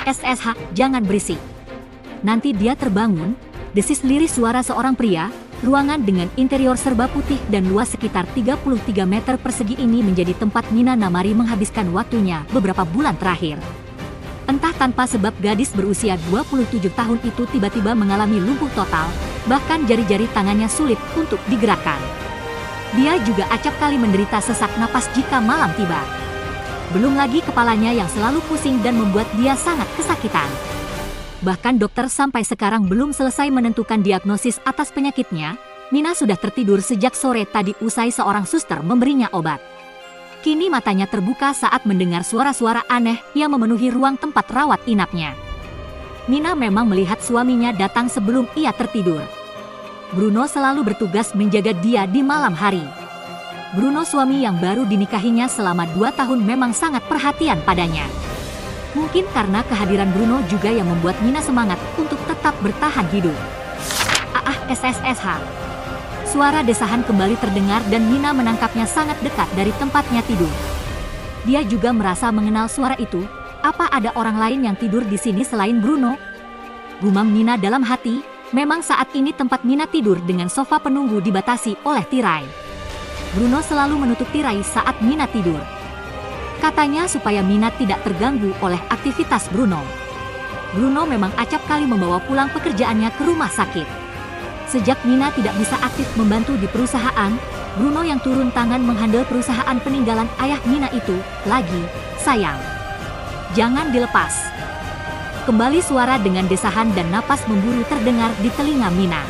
SSH, jangan berisik. Nanti dia terbangun, desis lirih suara seorang pria. Ruangan dengan interior serba putih dan luas sekitar 33 meter persegi ini menjadi tempat Mina Namari menghabiskan waktunya beberapa bulan terakhir. Entah tanpa sebab gadis berusia 27 tahun itu tiba-tiba mengalami lumpuh total, bahkan jari-jari tangannya sulit untuk digerakkan. Dia juga acap kali menderita sesak napas jika malam tiba. Belum lagi kepalanya yang selalu pusing dan membuat dia sangat kesakitan. Bahkan dokter sampai sekarang belum selesai menentukan diagnosis atas penyakitnya. Mina sudah tertidur sejak sore tadi usai seorang suster memberinya obat. Kini matanya terbuka saat mendengar suara-suara aneh yang memenuhi ruang tempat rawat inapnya. Mina memang melihat suaminya datang sebelum ia tertidur. Bruno selalu bertugas menjaga dia di malam hari. Bruno, suami yang baru dinikahinya selama 2 tahun, memang sangat perhatian padanya. Mungkin karena kehadiran Bruno juga yang membuat Mina semangat untuk tetap bertahan hidup. SSSH. Suara desahan kembali terdengar dan Mina menangkapnya sangat dekat dari tempatnya tidur. Dia juga merasa mengenal suara itu. Apa ada orang lain yang tidur di sini selain Bruno? Gumam Mina dalam hati. Memang saat ini tempat Mina tidur dengan sofa penunggu dibatasi oleh tirai. Bruno selalu menutup tirai saat Mina tidur. Katanya supaya Mina tidak terganggu oleh aktivitas Bruno. Bruno memang acap kali membawa pulang pekerjaannya ke rumah sakit. Sejak Mina tidak bisa aktif membantu di perusahaan, Bruno yang turun tangan menghandle perusahaan peninggalan ayah Mina itu. Lagi, sayang, jangan dilepas. Kembali suara dengan desahan dan napas memburu terdengar di telinga Mina.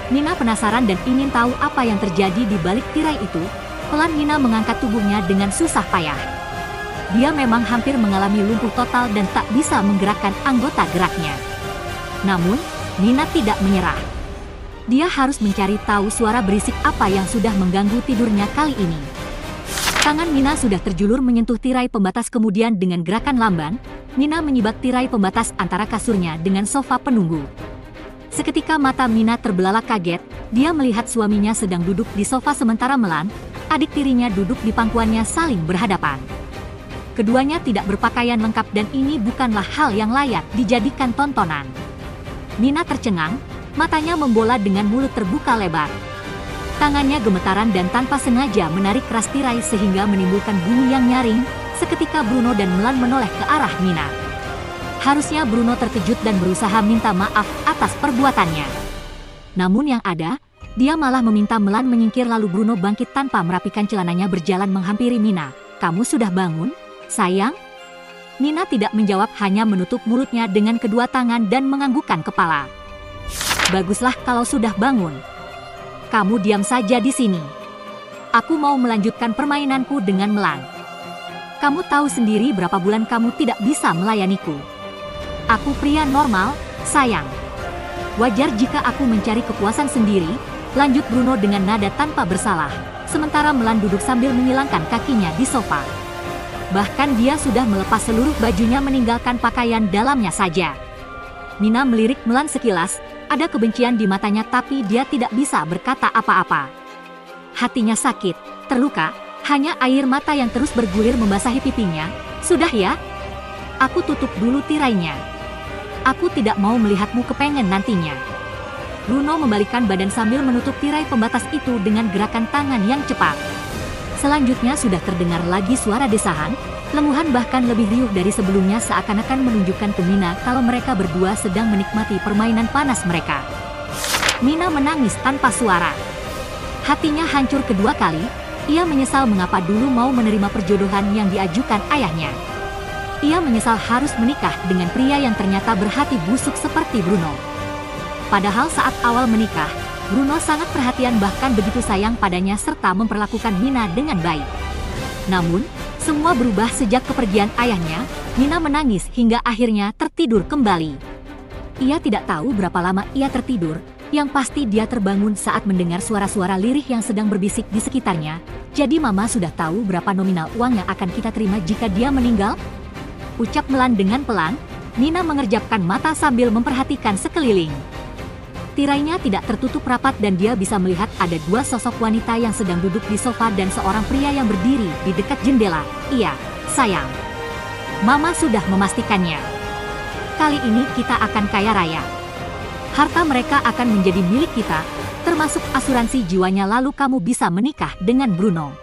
Mina penasaran dan ingin tahu apa yang terjadi di balik tirai itu. Pelan Mina mengangkat tubuhnya dengan susah payah. Dia memang hampir mengalami lumpuh total dan tak bisa menggerakkan anggota geraknya. Namun, Mina tidak menyerah. Dia harus mencari tahu suara berisik apa yang sudah mengganggu tidurnya kali ini. Tangan Mina sudah terjulur menyentuh tirai pembatas, kemudian dengan gerakan lamban, Mina menyibak tirai pembatas antara kasurnya dengan sofa penunggu. Seketika mata Mina terbelalak kaget, dia melihat suaminya sedang duduk di sofa sementara Melan, adik tirinya duduk di pangkuannya saling berhadapan. Keduanya tidak berpakaian lengkap dan ini bukanlah hal yang layak dijadikan tontonan. Mina tercengang, matanya membola dengan mulut terbuka lebar. Tangannya gemetaran dan tanpa sengaja menarik keras tirai sehingga menimbulkan bunyi yang nyaring. Seketika Bruno dan Melan menoleh ke arah Mina. Harusnya Bruno terkejut dan berusaha minta maaf atas perbuatannya. Namun yang ada, dia malah meminta Melan menyingkir lalu Bruno bangkit tanpa merapikan celananya berjalan menghampiri Mina. "Kamu sudah bangun, sayang?" Mina tidak menjawab, hanya menutup mulutnya dengan kedua tangan dan menganggukkan kepala. "Baguslah kalau sudah bangun. Kamu diam saja di sini. Aku mau melanjutkan permainanku dengan Melan. Kamu tahu sendiri berapa bulan kamu tidak bisa melayaniku. Aku pria normal, sayang. Wajar jika aku mencari kepuasan sendiri," lanjut Bruno dengan nada tanpa bersalah, sementara Melan duduk sambil menyilangkan kakinya di sofa. Bahkan dia sudah melepas seluruh bajunya meninggalkan pakaian dalamnya saja. Mina melirik Melan sekilas, ada kebencian di matanya tapi dia tidak bisa berkata apa-apa. Hatinya sakit, terluka, hanya air mata yang terus bergulir membasahi pipinya. "Sudah ya? Aku tutup dulu tirainya. Aku tidak mau melihatmu kepengen nantinya." Bruno membalikkan badan sambil menutup tirai pembatas itu dengan gerakan tangan yang cepat. Selanjutnya sudah terdengar lagi suara desahan, lemuhan bahkan lebih riuh dari sebelumnya seakan-akan menunjukkan ke Mina kalau mereka berdua sedang menikmati permainan panas mereka. Mina menangis tanpa suara. Hatinya hancur kedua kali, ia menyesal mengapa dulu mau menerima perjodohan yang diajukan ayahnya. Ia menyesal harus menikah dengan pria yang ternyata berhati busuk seperti Bruno. Padahal saat awal menikah, Bruno sangat perhatian bahkan begitu sayang padanya serta memperlakukan Mina dengan baik. Namun, semua berubah sejak kepergian ayahnya. Mina menangis hingga akhirnya tertidur kembali. Ia tidak tahu berapa lama ia tertidur, yang pasti dia terbangun saat mendengar suara-suara lirih yang sedang berbisik di sekitarnya. "Jadi mama sudah tahu berapa nominal uang yang akan kita terima jika dia meninggal?" ucap Melan dengan pelan. Mina mengerjapkan mata sambil memperhatikan sekeliling. Tirainya tidak tertutup rapat dan dia bisa melihat ada dua sosok wanita yang sedang duduk di sofa dan seorang pria yang berdiri di dekat jendela. "Iya, sayang. Mama sudah memastikannya. Kali ini kita akan kaya raya. Harta mereka akan menjadi milik kita, termasuk asuransi jiwanya, lalu kamu bisa menikah dengan Bruno.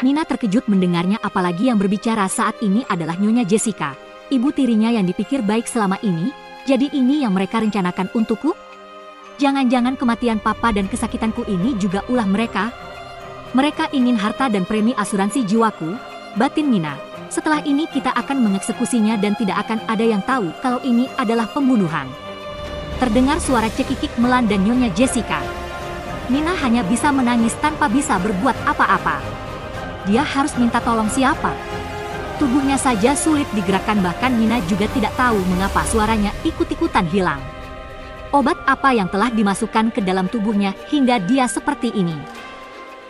Mina terkejut mendengarnya, apalagi yang berbicara saat ini adalah Nyonya Jessica, ibu tirinya yang dipikir baik selama ini. Jadi ini yang mereka rencanakan untukku? Jangan-jangan kematian papa dan kesakitanku ini juga ulah mereka? Mereka ingin harta dan premi asuransi jiwaku, batin Mina. Setelah ini kita akan mengeksekusinya dan tidak akan ada yang tahu kalau ini adalah pembunuhan. Terdengar suara cekikik Melan dan Nyonya Jessica. Mina hanya bisa menangis tanpa bisa berbuat apa-apa. Dia harus minta tolong siapa? Tubuhnya saja sulit digerakkan, bahkan Mina juga tidak tahu mengapa suaranya ikut-ikutan hilang. Obat apa yang telah dimasukkan ke dalam tubuhnya hingga dia seperti ini?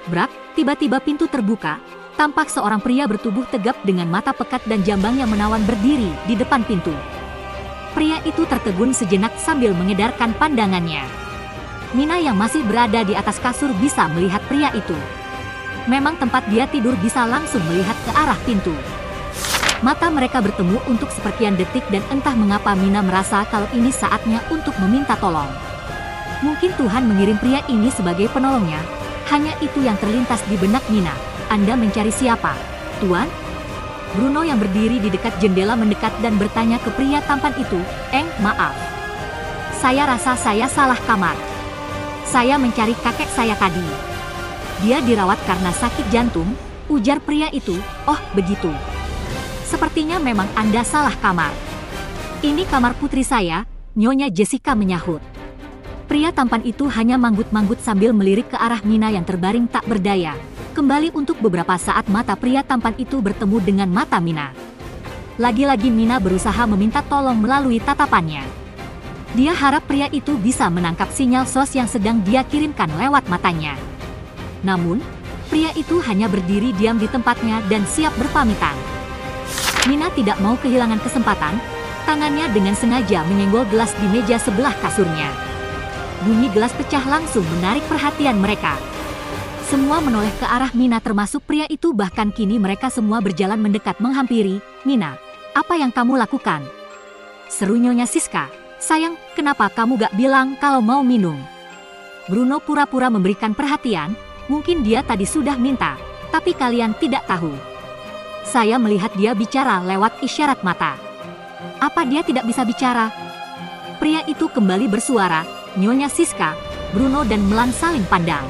Brak, tiba-tiba pintu terbuka. Tampak seorang pria bertubuh tegap dengan mata pekat dan jambang yang menawan berdiri di depan pintu. Pria itu tertegun sejenak sambil mengedarkan pandangannya. Mina yang masih berada di atas kasur bisa melihat pria itu. Memang tempat dia tidur bisa langsung melihat ke arah pintu. Mata mereka bertemu untuk seperkian detik dan entah mengapa Mina merasa kalau ini saatnya untuk meminta tolong. Mungkin Tuhan mengirim pria ini sebagai penolongnya. Hanya itu yang terlintas di benak Mina. Anda mencari siapa, Tuan? Bruno yang berdiri di dekat jendela mendekat dan bertanya ke pria tampan itu. Maaf. Saya rasa saya salah kamar. Saya mencari kakek saya tadi. Dia dirawat karena sakit jantung, ujar pria itu. Oh, begitu. Sepertinya memang Anda salah kamar. Ini kamar putri saya, Nyonya Jessica menyahut. Pria tampan itu hanya manggut-manggut sambil melirik ke arah Mina yang terbaring tak berdaya. Kembali untuk beberapa saat mata pria tampan itu bertemu dengan mata Mina. Lagi-lagi Mina berusaha meminta tolong melalui tatapannya. Dia harap pria itu bisa menangkap sinyal SOS yang sedang dia kirimkan lewat matanya. Namun, pria itu hanya berdiri diam di tempatnya dan siap berpamitan. Mina tidak mau kehilangan kesempatan, tangannya dengan sengaja menyenggol gelas di meja sebelah kasurnya. Bunyi gelas pecah langsung menarik perhatian mereka. Semua menoleh ke arah Mina termasuk pria itu, bahkan kini mereka semua berjalan mendekat menghampiri. Mina, apa yang kamu lakukan? Seru Nyonya Siska. Sayang, kenapa kamu gak bilang kalau mau minum? Bruno pura-pura memberikan perhatian, mungkin dia tadi sudah minta, tapi kalian tidak tahu. Saya melihat dia bicara lewat isyarat mata. Apa dia tidak bisa bicara? Pria itu kembali bersuara. Nyonya Siska, Bruno dan Melan saling pandang.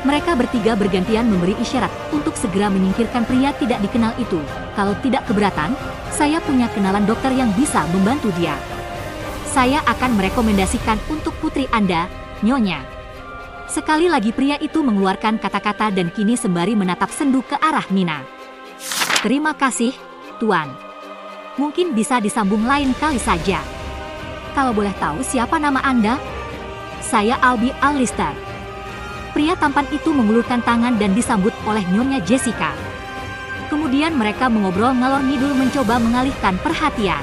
Mereka bertiga bergantian memberi isyarat untuk segera menyingkirkan pria tidak dikenal itu. Kalau tidak keberatan, saya punya kenalan dokter yang bisa membantu dia. Saya akan merekomendasikan untuk putri Anda, Nyonya. Sekali lagi pria itu mengeluarkan kata-kata dan kini sembari menatap sendu ke arah Mina. Terima kasih, Tuan. Mungkin bisa disambung lain kali saja. Kalau boleh tahu siapa nama Anda? Saya Albie Allister. Pria tampan itu mengulurkan tangan dan disambut oleh Nyonya Jessica. Kemudian mereka mengobrol ngalor ngidul mencoba mengalihkan perhatian.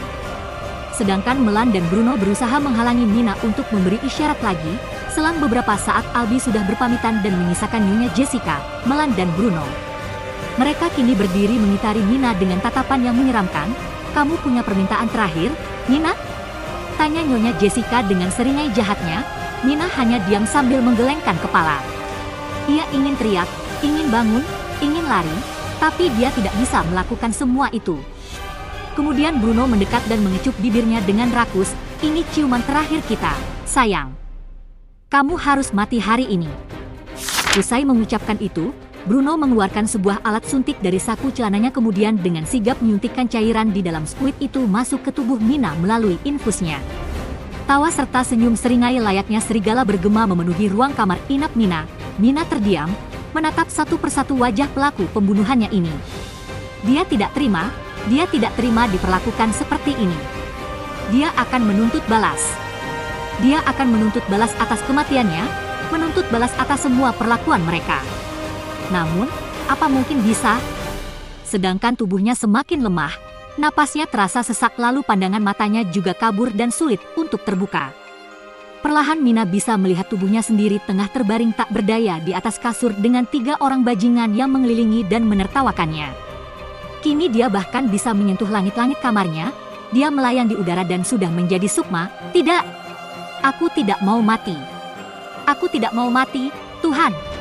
Sedangkan Melan dan Bruno berusaha menghalangi Mina untuk memberi isyarat lagi. Selang beberapa saat Albie sudah berpamitan dan menyisakan Nyonya Jessica, Melan dan Bruno. Mereka kini berdiri mengitari Mina dengan tatapan yang menyeramkan. Kamu punya permintaan terakhir, Mina? Tanya Nyonya Jessica dengan seringai jahatnya. Mina hanya diam sambil menggelengkan kepala. Ia ingin teriak, ingin bangun, ingin lari, tapi dia tidak bisa melakukan semua itu. Kemudian Bruno mendekat dan mengecup bibirnya dengan rakus. Ini ciuman terakhir kita, sayang. Kamu harus mati hari ini. Usai mengucapkan itu, Bruno mengeluarkan sebuah alat suntik dari saku celananya kemudian dengan sigap menyuntikkan cairan di dalam squid itu masuk ke tubuh Mina melalui infusnya. Tawa serta senyum seringai layaknya serigala bergema memenuhi ruang kamar inap Mina. Mina terdiam, menatap satu persatu wajah pelaku pembunuhannya ini. Dia tidak terima diperlakukan seperti ini. Dia akan menuntut balas. Dia akan menuntut balas atas kematiannya, menuntut balas atas semua perlakuan mereka. Namun, apa mungkin bisa? Sedangkan tubuhnya semakin lemah, napasnya terasa sesak lalu pandangan matanya juga kabur dan sulit untuk terbuka. Perlahan Mina bisa melihat tubuhnya sendiri tengah terbaring tak berdaya di atas kasur dengan 3 orang bajingan yang mengelilingi dan menertawakannya. Kini dia bahkan bisa menyentuh langit-langit kamarnya, Dia melayang di udara dan sudah menjadi sukma. Tidak, aku tidak mau mati. Aku tidak mau mati, Tuhan.